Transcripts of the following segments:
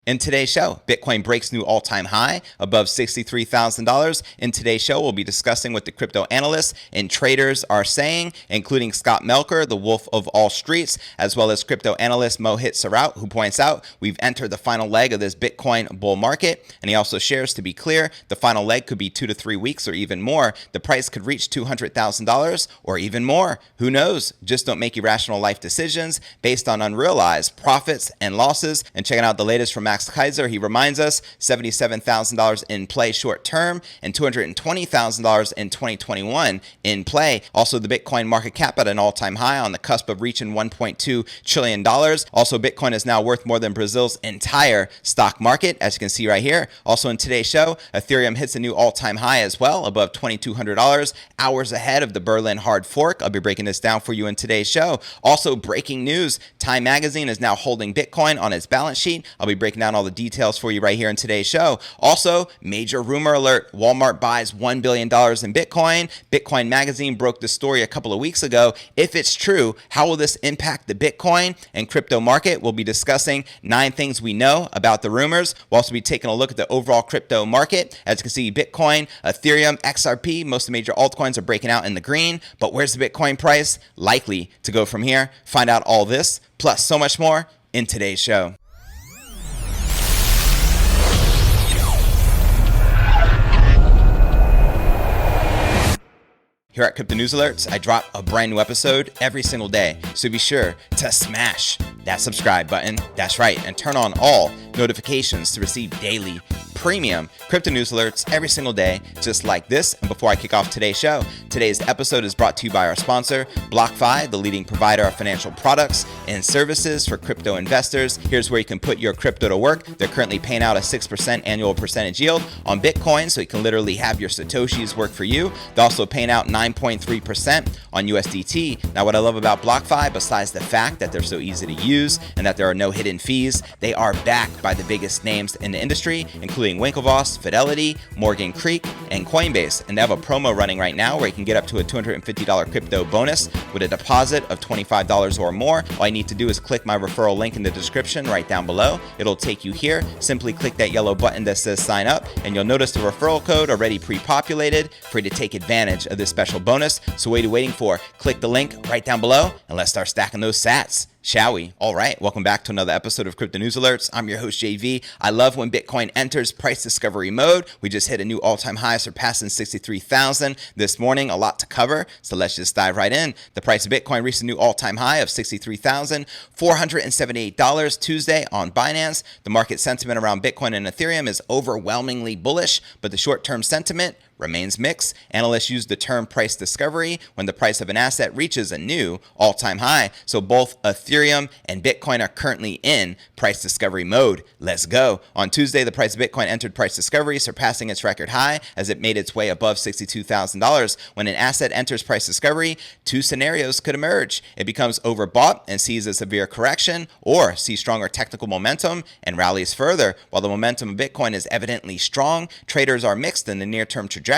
In today's show, Bitcoin breaks new all-time high above $63,000. In today's show, we'll be discussing what the crypto analysts and traders are saying, including Scott Melker, the wolf of all streets, as well as crypto analyst Mohit Sarout, who points out we've entered the final leg of this Bitcoin bull market. And he also shares, to be clear, the final leg could be 2 to 3 weeks or even more. The price could reach $200,000 or even more. Who knows? Just don't make irrational life decisions based on unrealized profits and losses. And checking out the latest from Max Kaiser, he reminds us $77,000 in play short term and $220,000 in 2021 in play. Also, the Bitcoin market cap at an all-time high on the cusp of reaching $1.2 trillion. Also, Bitcoin is now worth more than Brazil's entire stock market, as you can see right here. Also in today's show, Ethereum hits a new all-time high as well, above $2,200, hours ahead of the Berlin hard fork. I'll be breaking this down for you in today's show. Also, breaking news, Time Magazine is now holding Bitcoin on its balance sheet. I'll be breaking down all the details for you right here in today's show. Also, major rumor alert, Walmart buys $1 billion in Bitcoin. Bitcoin Magazine broke the story a couple of weeks ago. If it's true, how will this impact the Bitcoin and crypto market? We'll be discussing 9 things we know about the rumors. We'll also be taking a look at the overall crypto market. As you can see, Bitcoin, Ethereum, XRP, most of the major altcoins are breaking out in the green. But where's the Bitcoin price likely to go from here? Find out all this, plus so much more in today's show. Here at Crypto News Alerts, I drop a brand new episode every single day, so be sure to smash that subscribe button. That's right, and turn on all notifications to receive daily premium Crypto News Alerts every single day, just like this. And before I kick off today's show, today's episode is brought to you by our sponsor, BlockFi, the leading provider of financial products and services for crypto investors. Here's where you can put your crypto to work. They're currently paying out a 6% annual percentage yield on Bitcoin, so you can literally have your Satoshis work for you. They're also paying out 9.3% on USDT. Now, what I love about BlockFi, besides the fact that they're so easy to use and that there are no hidden fees, they are backed by the biggest names in the industry, including Winklevoss, Fidelity, Morgan Creek, and Coinbase. And they have a promo running right now where you can get up to a $250 crypto bonus with a deposit of $25 or more. All you need to do is click my referral link in the description right down below. It'll take you here. Simply click that yellow button that says sign up, and you'll notice the referral code already pre-populated for you to take advantage of this special bonus. So what are you waiting for? Click the link right down below and let's start stacking those sats. Shall we? All right, welcome back to another episode of Crypto News Alerts. I'm your host, JV. I love when Bitcoin enters price discovery mode. We just hit a new all-time high, surpassing 63,000 this morning. A lot to cover, so let's just dive right in. The price of Bitcoin reached a new all-time high of $63,478 Tuesday on Binance. The market sentiment around Bitcoin and Ethereum is overwhelmingly bullish, but the short-term sentiment remains mixed. Analysts use the term price discovery when the price of an asset reaches a new all-time high. So both Ethereum and Bitcoin are currently in price discovery mode. Let's go. On Tuesday, the price of Bitcoin entered price discovery, surpassing its record high as it made its way above $62,000. When an asset enters price discovery, 2 scenarios could emerge. It becomes overbought and sees a severe correction, or sees stronger technical momentum and rallies further. While the momentum of Bitcoin is evidently strong, traders are mixed in the near-term trajectory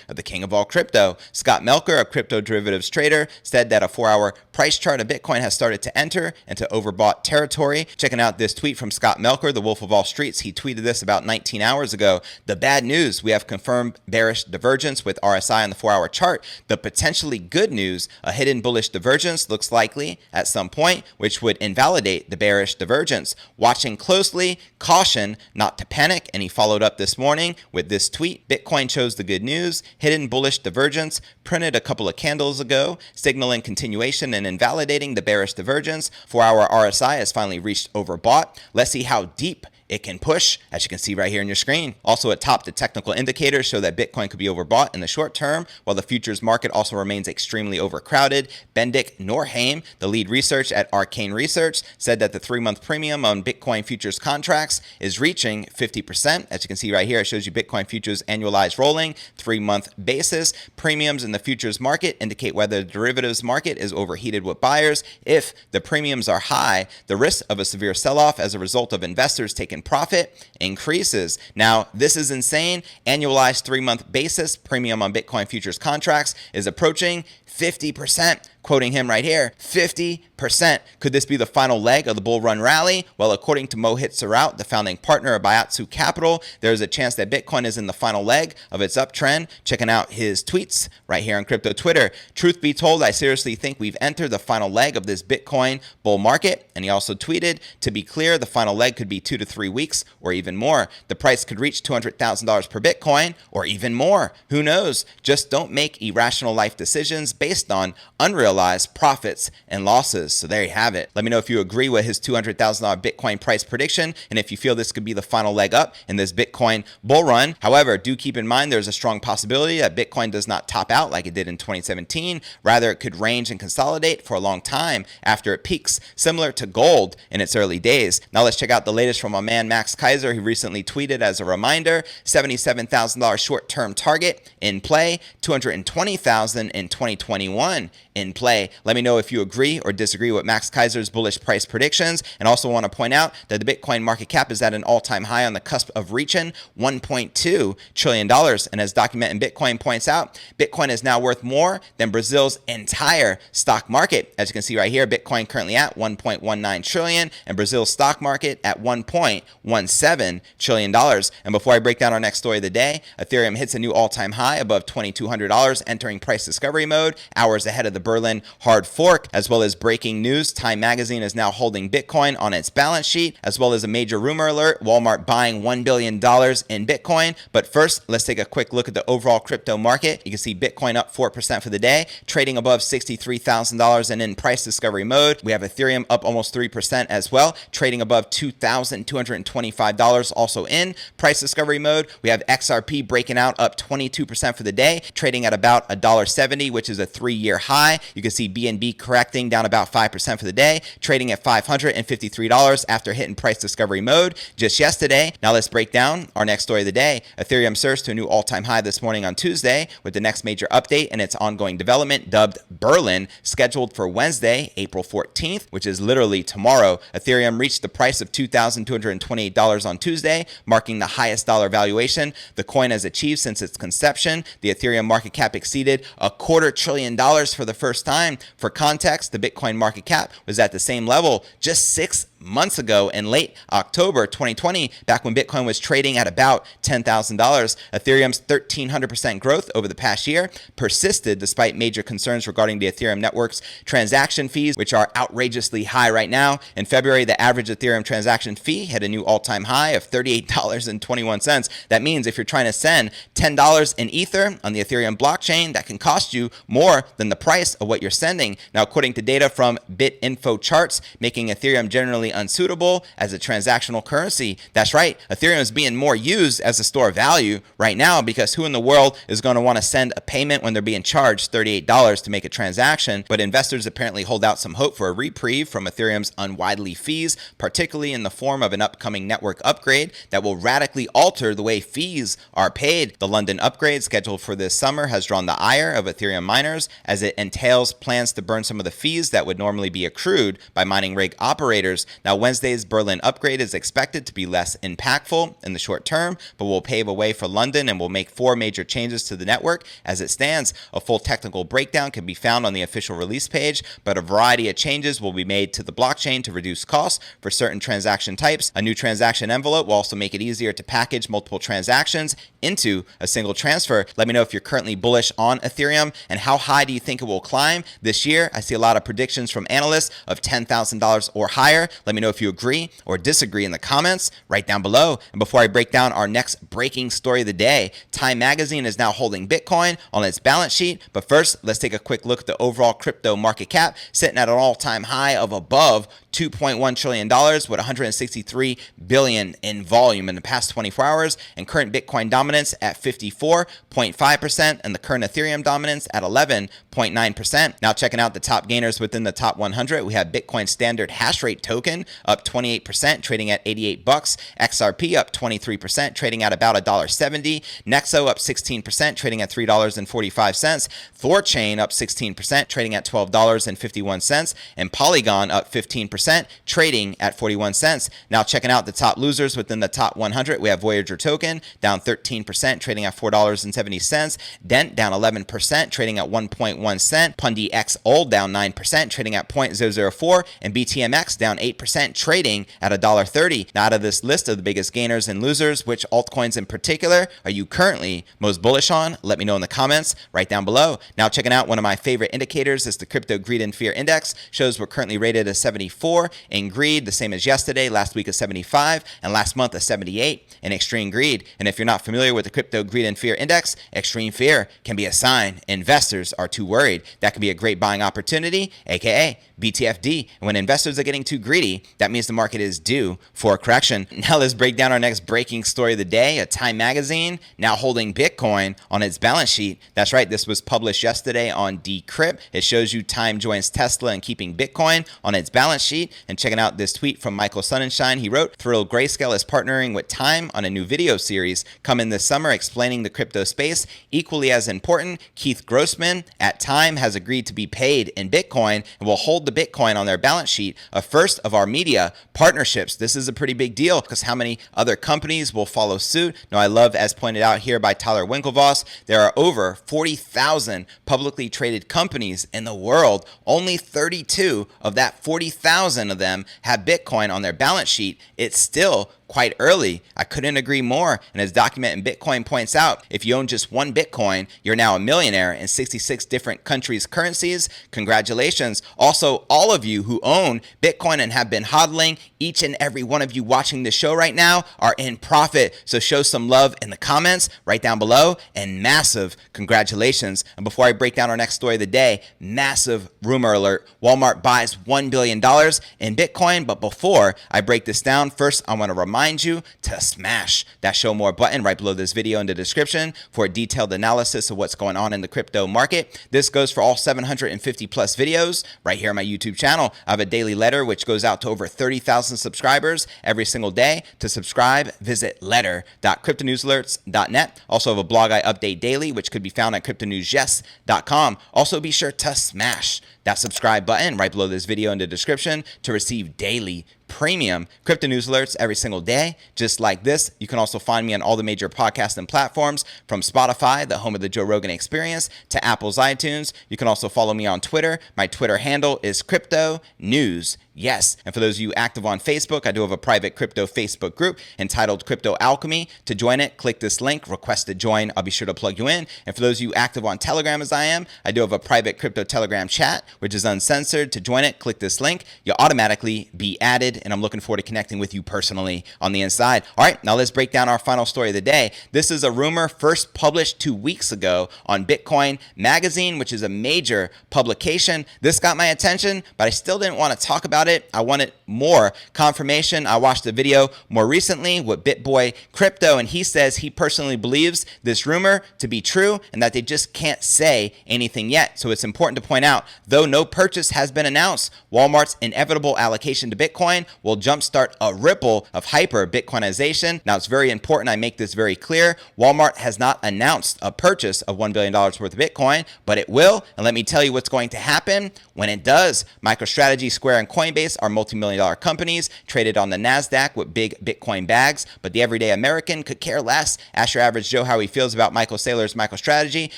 of the king of all crypto. Scott Melker, a crypto derivatives trader, said that a 4-hour price chart of Bitcoin has started to enter into overbought territory. Checking out this tweet from Scott Melker, the wolf of all streets. He tweeted this about 19 hours ago. The bad news, we have confirmed bearish divergence with RSI on the 4-hour chart. The potentially good news, a hidden bullish divergence looks likely at some point, which would invalidate the bearish divergence. Watching closely, caution not to panic. And he followed up this morning with this tweet. Bitcoin chose the good news. Hidden bullish divergence printed a couple of candles ago, signaling continuation and invalidating the bearish divergence. 4-hour RSI has finally reached overbought. Let's see how deep it can push, as you can see right here on your screen. Also at top, the technical indicators show that Bitcoin could be overbought in the short term, while the futures market also remains extremely overcrowded. Bendik Norheim, the lead research at Arcane Research, said that the 3-month premium on Bitcoin futures contracts is reaching 50%. As you can see right here, it shows you Bitcoin futures annualized rolling 3-month basis. Premiums in the futures market indicate whether the derivatives market is overheated with buyers. If the premiums are high, the risk of a severe sell-off as a result of investors taking profit increases. Now, this is insane. Annualized 3-month basis premium on Bitcoin futures contracts is approaching 50%. quoting him right here, 50%. Could this be the final leg of the bull run rally? Well, according to Mohit Saraut, the founding partner of Bayatsu Capital, there's a chance that Bitcoin is in the final leg of its uptrend. Checking out his tweets right here on crypto Twitter. Truth be told, I seriously think we've entered the final leg of this Bitcoin bull market. And he also tweeted, to be clear, the final leg could be 2 to 3 weeks or even more. The price could reach $200,000 per Bitcoin or even more. Who knows? Just don't make irrational life decisions based on unrealized profits and losses. So there you have it. Let me know if you agree with his $200,000 Bitcoin price prediction and if you feel this could be the final leg up in this Bitcoin bull run. However, do keep in mind there's a strong possibility that Bitcoin does not top out like it did in 2017. Rather, it could range and consolidate for a long time after it peaks, similar to gold in its early days. Now let's check out the latest from my man Max Kaiser. He recently tweeted as a reminder, $77,000 short-term target in play, $220,000 in 2021 in play. Let me know if you agree or disagree with Max Kaiser's bullish price predictions. And also want to point out that the Bitcoin market cap is at an all-time high on the cusp of reaching $1.2 trillion. And as Document in Bitcoin points out, Bitcoin is now worth more than Brazil's entire stock market. As you can see right here, Bitcoin currently at $1.19 trillion and Brazil's stock market at $1.17 trillion. And before I break down our next story of the day, Ethereum hits a new all-time high above $2,200, entering price discovery mode hours ahead of the Berlin hard fork. As well as breaking news, Time Magazine is now holding Bitcoin on its balance sheet, as well as a major rumor alert, Walmart buying $1 billion in Bitcoin. But first, let's take a quick look at the overall crypto market. You can see Bitcoin up 4% for the day, trading above $63,000 and in price discovery mode. We have Ethereum up almost 3% as well, trading above $2,225 also in price discovery mode. We have XRP breaking out up 22% for the day, trading at about $1.70, which is a 3-year high. You can see BNB correcting down about 5% for the day, trading at $553 after hitting price discovery mode just yesterday. Now let's break down our next story of the day. Ethereum surged to a new all-time high this morning on Tuesday with the next major update in its ongoing development dubbed Berlin, scheduled for Wednesday, April 14th, which is literally tomorrow. Ethereum reached the price of $2,228 on Tuesday, marking the highest dollar valuation the coin has achieved since its conception. The Ethereum market cap exceeded $250 billion for the first time. For context, the Bitcoin market cap was at the same level just 6 months ago in late October 2020, back when Bitcoin was trading at about $10,000. Ethereum's 1,300% growth over the past year persisted despite major concerns regarding the Ethereum network's transaction fees, which are outrageously high right now. In February, the average Ethereum transaction fee hit a new all-time high of $38.21. That means if you're trying to send $10 in Ether on the Ethereum blockchain, that can cost you more than the price of what you're sending. Now, according to data from BitInfo charts, making Ethereum generally unsuitable as a transactional currency. That's right, Ethereum is being more used as a store of value right now, because who in the world is going to want to send a payment when they're being charged $38 to make a transaction? But investors apparently hold out some hope for a reprieve from Ethereum's unwieldy fees, particularly in the form of an upcoming network upgrade that will radically alter the way fees are paid. The London upgrade scheduled for this summer has drawn the ire of Ethereum miners, as it entails plans to burn some of the fees that would normally be accrued by mining rig operators. Now, Wednesday's Berlin upgrade is expected to be less impactful in the short term, but will pave a way for London and will make 4 major changes to the network as it stands. A full technical breakdown can be found on the official release page, but a variety of changes will be made to the blockchain to reduce costs for certain transaction types. A new transaction envelope will also make it easier to package multiple transactions into a single transfer. Let me know if you're currently bullish on Ethereum and how high do you think it will climb this year. I see a lot of predictions from analysts of $10,000 or higher. Let me know if you agree or disagree in the comments right down below. And before I break down our next breaking story of the day, Time Magazine is now holding Bitcoin on its balance sheet. But first, let's take a quick look at the overall crypto market cap, sitting at an all-time high of above $2.1 trillion with 163 billion in volume in the past 24 hours, and current Bitcoin dominance at 54.5% and the current Ethereum dominance at 11.9%. Now, checking out the top gainers within the top 100, we have Bitcoin Standard Hash Rate Token token up 28%, trading at 88 bucks. XRP up 23%, trading at about $1.70. Nexo up 16%, trading at $3.45. Thorchain up 16%, trading at $12.51. And Polygon up 15%, trading at 41 cents. Now checking out the top losers within the top 100, we have Voyager token down 13%, trading at $4.70. Dent down 11%, trading at 1.1 cent. Pundi X Old down 9%, trading at 0.004. And BTMX down 8%, trading at $1.30. Now out of this list of the biggest gainers and losers, which altcoins in particular are you currently most bullish on? Let me know in the comments right down below. Now checking out one of my favorite indicators is the Crypto Greed and Fear Index. Shows we're currently rated as 74 in greed, the same as yesterday, last week a 75, and last month a 78 in extreme greed. And if you're not familiar with the Crypto Greed and Fear Index, extreme fear can be a sign investors are too worried. That can be a great buying opportunity, aka BTFD. And when investors are getting too greedy, that means the market is due for a correction. Now let's break down our next breaking story of the day. A Time magazine now holding Bitcoin on its balance sheet. That's right, this was published yesterday on Decrypt. It shows you Time joins Tesla in keeping Bitcoin on its balance sheet. And checking out this tweet from Michael Sonnenshein, he wrote, thrilled Grayscale is partnering with Time on a new video series coming this summer explaining the crypto space. Equally as important, Keith Grossman at Time has agreed to be paid in Bitcoin and will hold the Bitcoin on their balance sheet, a first of our media partnerships. This is a pretty big deal because how many other companies will follow suit? Now, I love, as pointed out here by Tyler Winklevoss, there are over 40,000 publicly traded companies in the world. Only 32 of that 40,000 of them have Bitcoin on their balance sheet. It's still quite early. I couldn't agree more. And as Document in Bitcoin points out, if you own just one Bitcoin, you're now a millionaire in 66 different countries' currencies. Congratulations. Also, all of you who own Bitcoin and have been hodling, each and every one of you watching the show right now are in profit. So show some love in the comments right down below, and massive congratulations. And before I break down our next story of the day, massive rumor alert. Walmart buys $1 billion in Bitcoin. But before I break this down, first I want to remind you to smash that show more button right below this video in the description for a detailed analysis of what's going on in the crypto market. This goes for all 750 plus videos right here on my YouTube channel. I have a daily letter which goes out to over 30,000 subscribers every single day. To subscribe, visit letter.cryptonewsalerts.net. Also have a blog I update daily, which could be found at cryptonewsyes.com. Also be sure to smash that subscribe button right below this video in the description to receive daily premium crypto news alerts every single day, just like this. You can also find me on all the major podcasting platforms, from Spotify, the home of the Joe Rogan Experience, to Apple's iTunes. You can also follow me on Twitter. My Twitter handle is Crypto News. Yes, and for those of you active on Facebook, I do have a private crypto Facebook group entitled Crypto Alchemy. To join it, click this link, request to join. I'll be sure to plug you in. And for those of you active on Telegram as I am, I do have a private crypto Telegram chat, which is uncensored. To join it, click this link. You'll automatically be added, and I'm looking forward to connecting with you personally on the inside. All right, now let's break down our final story of the day. This is a rumor first published 2 weeks ago on Bitcoin Magazine, which is a major publication. This got my attention, but I still didn't want to talk about it. I wanted more confirmation. I watched a video more recently with bitboy crypto, and he says he personally believes this rumor to be true and that they just can't say anything yet. So it's important to point out, though no purchase has been announced, Walmart's inevitable allocation to Bitcoin will jumpstart a ripple of hyper Bitcoinization. Now, it's very important I make this very clear. Walmart has not announced a purchase of $1 billion worth of Bitcoin, but it will. And let me tell you what's going to happen when it does. MicroStrategy, Square, and Coinbase are multi-million-dollar companies traded on the NASDAQ with big Bitcoin bags, but the everyday American could care less. Ask your average Joe how he feels about Michael Saylor's MicroStrategy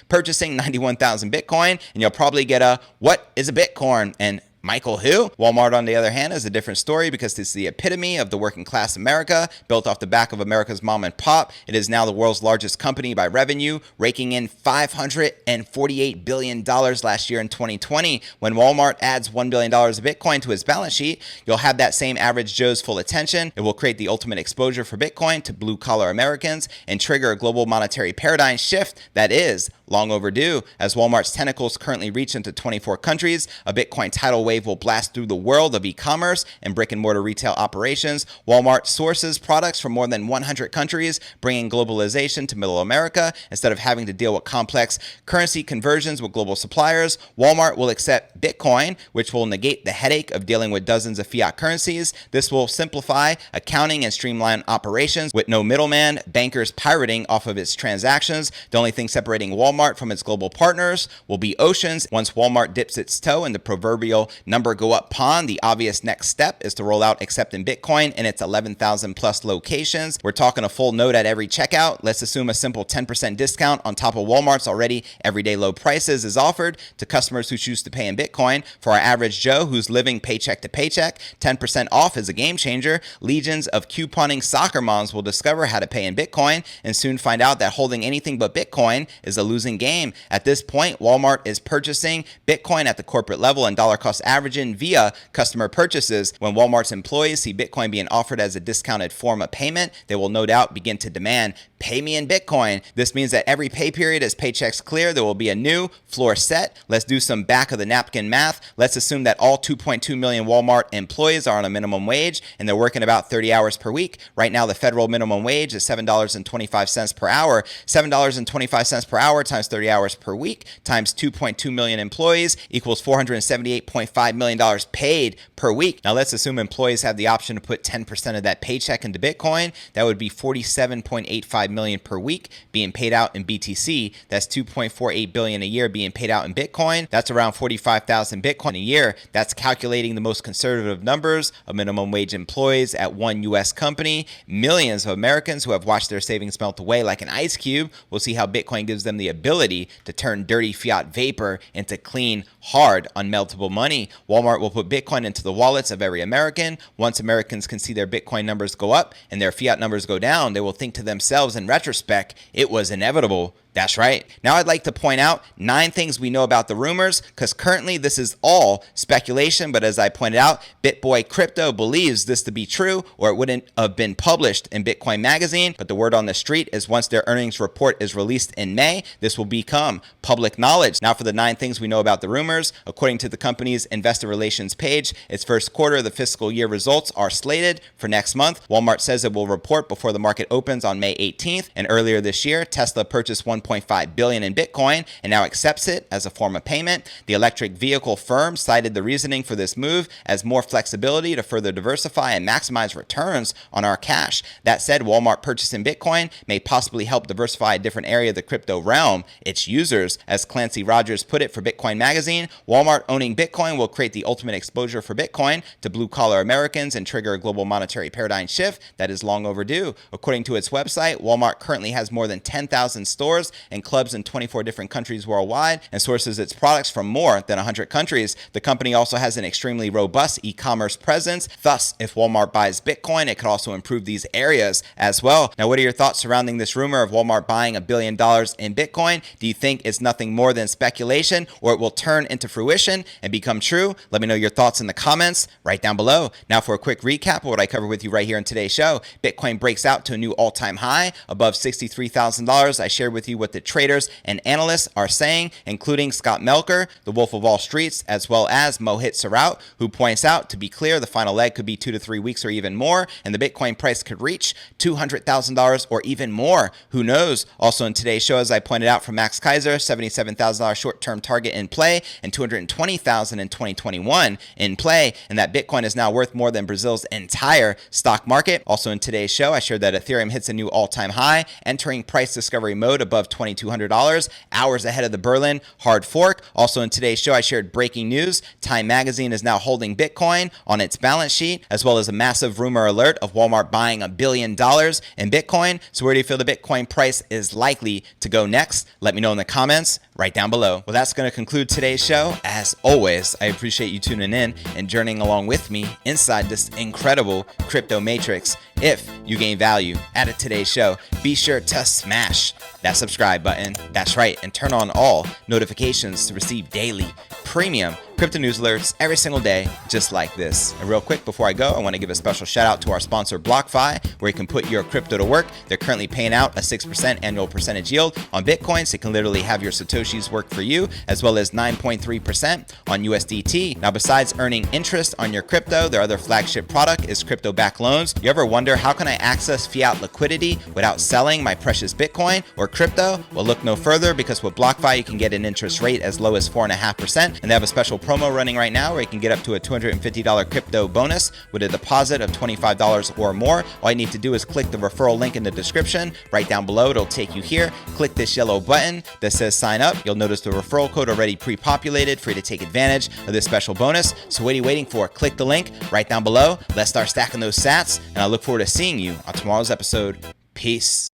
purchasing 91,000 Bitcoin, and you'll probably get a, what is a Bitcoin? And Michael who? Walmart, on the other hand, is a different story because it's the epitome of the working class America, built off the back of America's mom and pop. It is now the world's largest company by revenue, raking in $548 billion last year in 2020. When Walmart adds $1 billion of Bitcoin to its balance sheet, you'll have that same average Joe's full attention. It will create the ultimate exposure for Bitcoin to blue-collar Americans and trigger a global monetary paradigm shift that is long overdue. As Walmart's tentacles currently reach into 24 countries, a Bitcoin tidal wave wave will blast through the world of e-commerce and brick-and-mortar retail operations. Walmart sources products from more than 100 countries, bringing globalization to Middle America. Instead of having to deal with complex currency conversions with global suppliers, Walmart will accept Bitcoin, which will negate the headache of dealing with dozens of fiat currencies. This will simplify accounting and streamline operations with no middleman, bankers pirating off of its transactions. The only thing separating Walmart from its global partners will be oceans. Once Walmart dips its toe in the proverbial number go up pond, the obvious next step is to roll out accepting Bitcoin in its 11,000 plus locations. We're talking a full note at every checkout. Let's assume a simple 10% discount on top of Walmart's already everyday low prices is offered to customers who choose to pay in Bitcoin. For our average Joe who's living paycheck to paycheck, 10% off is a game changer. Legions of couponing soccer moms will discover how to pay in Bitcoin and soon find out that holding anything but Bitcoin is a losing game. At this point, Walmart is purchasing Bitcoin at the corporate level and dollar cost averaging via customer purchases. When Walmart's employees see Bitcoin being offered as a discounted form of payment, they will no doubt begin to demand, pay me in Bitcoin. This means that every pay period as paychecks clear, there will be a new floor set. Let's do some back of the napkin math. Let's assume that all 2.2 million Walmart employees are on a minimum wage and they're working about 30 hours per week. Right now, the federal minimum wage is $7.25 per hour. $7.25 per hour times 30 hours per week times 2.2 million employees equals $478.5 million paid per week. Now, let's assume employees have the option to put 10% of that paycheck into Bitcoin. That would be $47.85 million per week being paid out in BTC. That's $2.48 billion a year being paid out in Bitcoin. That's around 45,000 Bitcoin a year. That's calculating the most conservative numbers of minimum wage employees at one U.S. company. Millions of Americans who have watched their savings melt away like an ice cube will see how Bitcoin gives them the ability to turn dirty fiat vapor into clean, hard, unmeltable money. Walmart will put Bitcoin into the wallets of every American. Once Americans can see their Bitcoin numbers go up and their fiat numbers go down, they will think to themselves in retrospect, it was inevitable. That's right. Now I'd like to point out 9 things we know about the rumors, because currently this is all speculation, but as I pointed out, BitBoy Crypto believes this to be true, or it wouldn't have been published in Bitcoin Magazine. But the word on the street is once their earnings report is released in May, this will become public knowledge. Now for the 9 things we know about the rumors, according to the company's investor relations page, its first quarter of the fiscal year results are slated for next month. Walmart says it will report before the market opens on May 18th, and earlier this year, Tesla purchased $1.5 billion in Bitcoin and now accepts it as a form of payment. The electric vehicle firm cited the reasoning for this move as more flexibility to further diversify and maximize returns on our cash. That said, Walmart purchasing Bitcoin may possibly help diversify a different area of the crypto realm, its users. As Clancy Rogers put it for Bitcoin Magazine, Walmart owning Bitcoin will create the ultimate exposure for Bitcoin to blue-collar Americans and trigger a global monetary paradigm shift that is long overdue. According to its website, Walmart currently has more than 10,000 stores and clubs in 24 different countries worldwide and sources its products from more than 100 countries. The company also has an extremely robust e-commerce presence. Thus, if Walmart buys Bitcoin, it could also improve these areas as well. Now, what are your thoughts surrounding this rumor of Walmart buying $1 billion in Bitcoin? Do you think it's nothing more than speculation, or it will turn into fruition and become true? Let me know your thoughts in the comments right down below. Now, for a quick recap of what I covered with you right here in today's show, Bitcoin breaks out to a new all-time high above $63,000. I shared with you what the traders and analysts are saying, including Scott Melker, the Wolf of Wall Street, as well as Mohit Sarout, who points out, to be clear, the final leg could be 2 to 3 weeks or even more, and the Bitcoin price could reach $200,000 or even more. Who knows? Also in today's show, as I pointed out from Max Kaiser, $77,000 short-term target in play and $220,000 in 2021 in play, and that Bitcoin is now worth more than Brazil's entire stock market. Also in today's show, I shared that Ethereum hits a new all-time high, entering price discovery mode above $2,200, hours ahead of the Berlin hard fork. Also in today's show, I shared breaking news. Time Magazine is now holding Bitcoin on its balance sheet, as well as a massive rumor alert of Walmart buying $1 billion in Bitcoin. So where do you feel the Bitcoin price is likely to go next? Let me know in the comments right down below. Well, that's going to conclude today's show. As always, I appreciate you tuning in and journeying along with me inside this incredible crypto matrix. If you gain value out of today's show, be sure to smash that subscribe button. That's right, and turn on all notifications to receive daily premium crypto newsletters every single day, just like this. And real quick, before I go, I want to give a special shout out to our sponsor, BlockFi, where you can put your crypto to work. They're currently paying out a 6% annual percentage yield on Bitcoin, so you can literally have your Satoshis work for you, as well as 9.3% on USDT. Now, besides earning interest on your crypto, their other flagship product is crypto-backed loans. You ever wonder, how can I access fiat liquidity without selling my precious Bitcoin or crypto? Well, look no further, because with BlockFi, you can get an interest rate as low as 4.5%, and they have a special promo running right now where you can get up to a $250 crypto bonus with a deposit of $25 or more. All you need to do is click the referral link in the description right down below. It'll take you here. Click this yellow button that says sign up. You'll notice the referral code already pre-populated for you to take advantage of this special bonus. So what are you waiting for? Click the link right down below. Let's start stacking those sats, and I look forward to seeing you on tomorrow's episode. Peace.